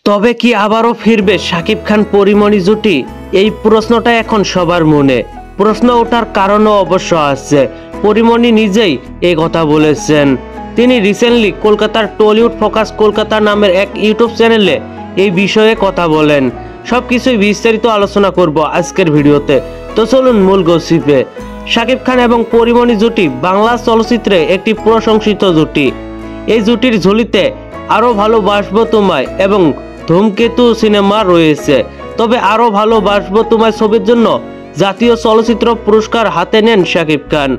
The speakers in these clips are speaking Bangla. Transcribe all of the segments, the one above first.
তবে কি আবারও ফিরবে শাকিব খান পরিমণি জুটি? এই প্রশ্নটা এখন সবার মনে। প্রশ্ন ওঠার কারণও অবশ্য আছে। পরিমণি নিজেই এই কথা বলেছেন। তিনি রিসেন্টলি কলকাতার টলিউড ফোকাস কলকাতা নামের এক ইউটিউব চ্যানেলে এই বিষয়ে কথা বলেন। সবকিছুই বিস্তারিত আলোচনা করব আজকের ভিডিওতে। তো চলুন মূল গসিপে। শাকিব খান এবং পরিমণি জুটি বাংলা চলচ্চিত্রে একটি প্রশংসিত জুটি। এই জুটির ঝুলিতে আরো ভালোবাসবো তোমায় এবং ধূমকেতু সিনেমা রয়েছে। তবে আরো ভালোবাসবো তোমায় ছবির জন্য জাতীয় চলচ্চিত্র পুরস্কার হাতে নেন শাকিব খান।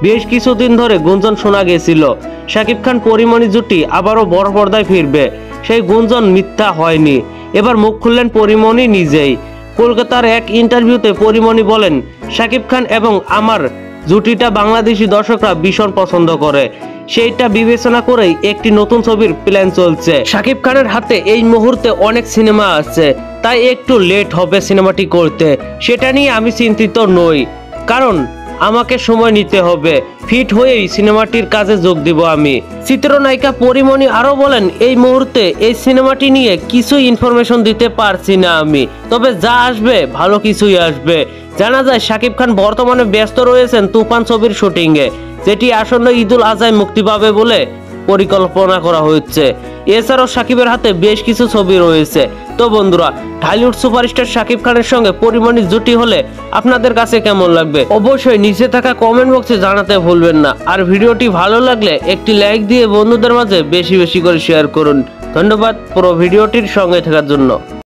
বেশ কিছুদিন ধরে গুঞ্জন শোনা গেছিল শাকিব খান পরিমণি জুটি আবারও বড় পর্দায় ফিরবে। সেই গুঞ্জন মিথ্যা হয়নি। এবার মুখ খুললেন পরিমণি নিজেই। কলকাতার এক ইন্টারভিউতে পরিমণি বলেন, শাকিব খান এবং আমার জুটিটা বাংলাদেশি দর্শকরা ভীষণ পছন্দ করে। সেইটা বিবেচনা করেই একটি নতুন ছবির প্ল্যান চলছে। শাকিব খানের হাতে এই মুহূর্তে অনেক সিনেমা আছে, তাই একটু লেট হবে সিনেমাটি করতে। সেটা নিয়ে আমি চিন্তিত নই, কারণ আমাকে সময় নিতে হবে। ফিট হয়েই সিনেমাটির কাজে যোগ দিব আমি। চিত্রনায়িকা পরিমণি আরো বলেন, এই মুহূর্তে এই সিনেমাটি নিয়ে কিছু ইনফরমেশন দিতে পারছি না আমি, তবে যা আসবে ভালো কিছুই আসবে। জানা যায় শাকিব খান বর্তমানে ব্যস্ত রয়েছেন তুফান ছবির শুটিংয়ে, যেটি আসন্ন ঈদুল আজহায় মুক্তি পাবে বলে পরিকল্পনা করা হচ্ছে। এছাড়াও শাকিবের হাতে বেশ কিছু ছবি রয়েছে। তো বন্ধুরা, ঢালিউড সুপারস্টার শাকিব খানের সঙ্গে পরিমণি জুটি হলে আপনাদের কাছে কেমন লাগবে অবশ্যই নিচে থাকা কমেন্ট বক্সে জানাতে ভুলবেন না। আর ভিডিওটি ভালো লাগলে একটি লাইক দিয়ে বন্ধুদের মাঝে বেশি বেশি করে শেয়ার করুন। ধন্যবাদ পুরো ভিডিওটির সঙ্গে থাকার জন্য।